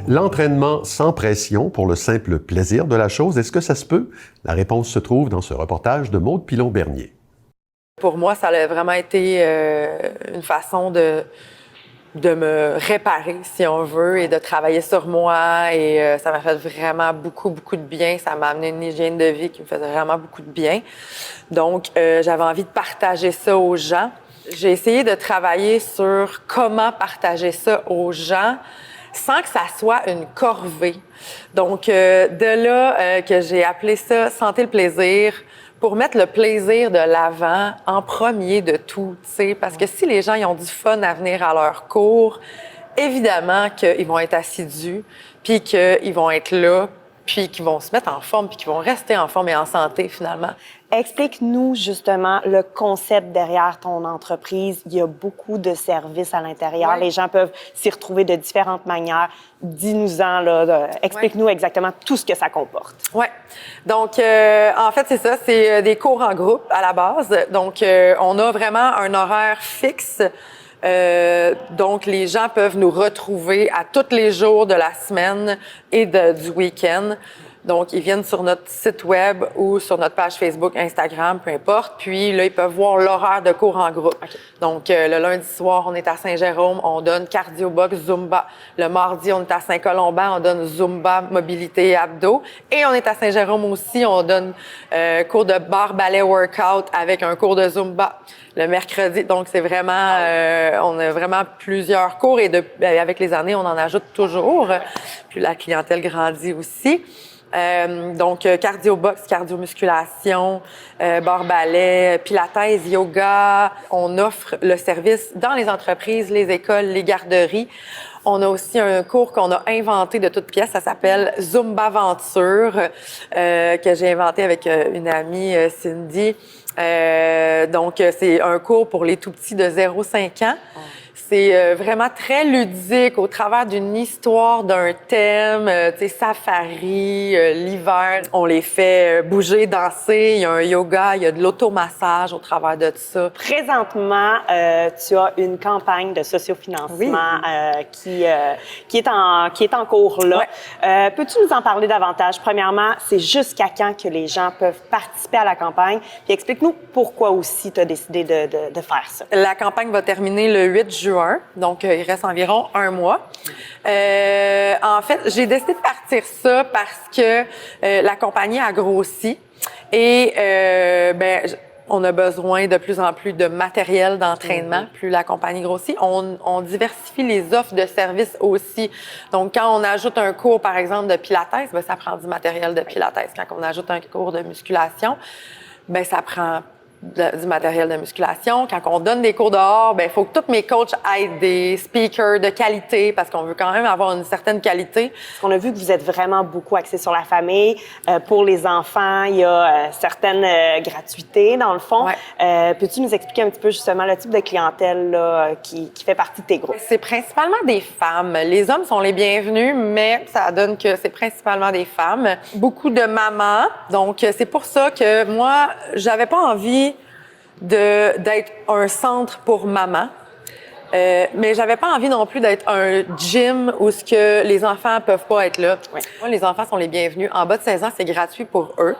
L'entraînement sans pression pour le simple plaisir de la chose, est-ce que ça se peut? La réponse se trouve dans ce reportage de Maude Pilon-Bernier. Pour moi, ça a vraiment été une façon de me réparer, si on veut, et de travailler sur moi. Et ça m'a fait vraiment beaucoup de bien. Ça m'a amené une hygiène de vie qui me faisait vraiment beaucoup de bien. Donc, j'avais envie de partager ça aux gens. J'ai essayé de travailler sur comment partager ça aux gens sans que ça soit une corvée. Donc, de là que j'ai appelé ça « Santé le plaisir », pour mettre le plaisir de l'avant en premier de tout, tu sais, parce que si les gens ils ont du fun à venir à leur cours, évidemment qu'ils vont être assidus, puis qu'ils vont être là, puis qu'ils vont se mettre en forme, puis qu'ils vont rester en forme et en santé finalement. Explique-nous justement le concept derrière ton entreprise. Il y a beaucoup de services à l'intérieur. Ouais. Les gens peuvent s'y retrouver de différentes manières. Dis-nous-en, là, explique-nous exactement tout ce que ça comporte. Oui. Donc, en fait, c'est ça. C'est des cours en groupe à la base. Donc, on a vraiment un horaire fixe. Donc, les gens peuvent nous retrouver à tous les jours de la semaine et du week-end. Donc, ils viennent sur notre site web ou sur notre page Facebook, Instagram, peu importe. Puis là, ils peuvent voir l'horaire de cours en groupe. Okay. Donc, le lundi soir, on est à Saint-Jérôme, on donne cardio box, Zumba. Le mardi, on est à Saint-Colomban, on donne Zumba, mobilité et abdos. Et on est à Saint-Jérôme aussi, on donne cours de barre ballet workout avec un cours de Zumba. Le mercredi, donc c'est vraiment, on a vraiment plusieurs cours et avec les années, on en ajoute toujours. Puis la clientèle grandit aussi. Donc, cardio-box, cardio-musculation, barre-ballet, pilates, yoga. On offre le service dans les entreprises, les écoles, les garderies. On a aussi un cours qu'on a inventé de toutes pièces. Ça s'appelle Zumba Aventure, que j'ai inventé avec une amie, Cindy. Donc, c'est un cours pour les tout-petits de 0-5 ans. C'est vraiment très ludique au travers d'une histoire, d'un thème, tu sais, safari, l'hiver. On les fait bouger, danser, il y a un yoga, il y a de l'automassage au travers de tout ça. Présentement, tu as une campagne de sociofinancement qui est en cours là. Ouais. Peux-tu nous en parler davantage? Premièrement, c'est jusqu'à quand que les gens peuvent participer à la campagne? Puis explique-nous pourquoi aussi tu as décidé de faire ça. La campagne va terminer le 8 juin. Donc, il reste environ un mois. En fait, j'ai décidé de partir ça parce que la compagnie a grossi et on a besoin de plus en plus de matériel d'entraînement. Plus la compagnie grossit, on diversifie les offres de services aussi. Donc, quand on ajoute un cours, par exemple, de pilates, ben, ça prend du matériel de pilates. Quand on ajoute un cours de musculation, ben, ça prend du matériel de musculation. Quand on donne des cours dehors, ben il faut que tous mes coachs aient des speakers de qualité parce qu'on veut quand même avoir une certaine qualité. On a vu que vous êtes vraiment beaucoup axé sur la famille. Pour les enfants, il y a certaines gratuités dans le fond. Ouais. Peux-tu nous expliquer un petit peu justement le type de clientèle là, qui fait partie de tes groupes? C'est principalement des femmes. Les hommes sont les bienvenus, mais ça donne que c'est principalement des femmes. Beaucoup de mamans. Donc, c'est pour ça que moi, j'avais pas envie d'être un centre pour maman. Mais j'avais pas envie non plus d'être un gym où ce que les enfants peuvent pas être là. Oui. Moi, les enfants sont les bienvenus. En bas de 16 ans, c'est gratuit pour eux.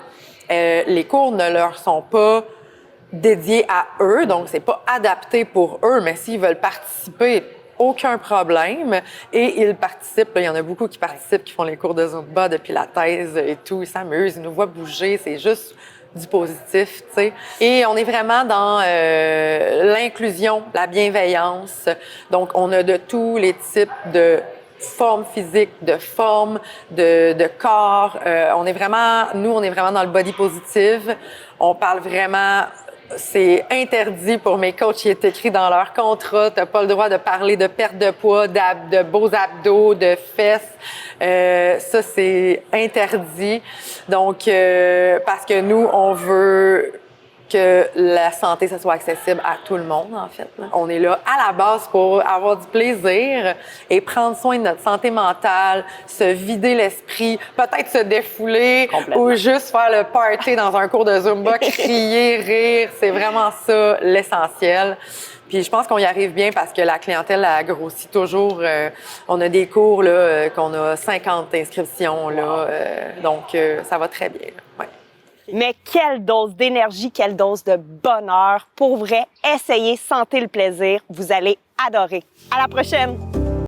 Les cours ne leur sont pas dédiés à eux, donc c'est pas adapté pour eux, mais s'ils veulent participer, aucun problème. Et ils participent. Là, il y en a beaucoup qui participent, qui font les cours de Zumba, de Pilates et tout. Ils s'amusent, ils nous voient bouger. C'est juste du positif, tu sais. Et on est vraiment dans l'inclusion, la bienveillance. Donc, on a de tous les types de formes physiques, de formes, de corps. On est vraiment dans le body positive. On parle vraiment... C'est interdit pour mes coachs, il est écrit dans leur contrat. T'as pas le droit de parler de perte de poids, de beaux abdos, de fesses. Ça, c'est interdit. Donc, parce que nous, on veut que la santé, ça soit accessible à tout le monde, en fait. On est là à la base pour avoir du plaisir et prendre soin de notre santé mentale, se vider l'esprit, peut-être se défouler ou juste faire le party dans un cours de Zumba, crier, rire. C'est vraiment ça l'essentiel. Puis je pense qu'on y arrive bien parce que la clientèle a grossi toujours. On a des cours là, qu'on a 50 inscriptions là, donc ça va très bien. Ouais. Mais quelle dose d'énergie, quelle dose de bonheur. Pour vrai, essayez, sentez le plaisir. Vous allez adorer. À la prochaine!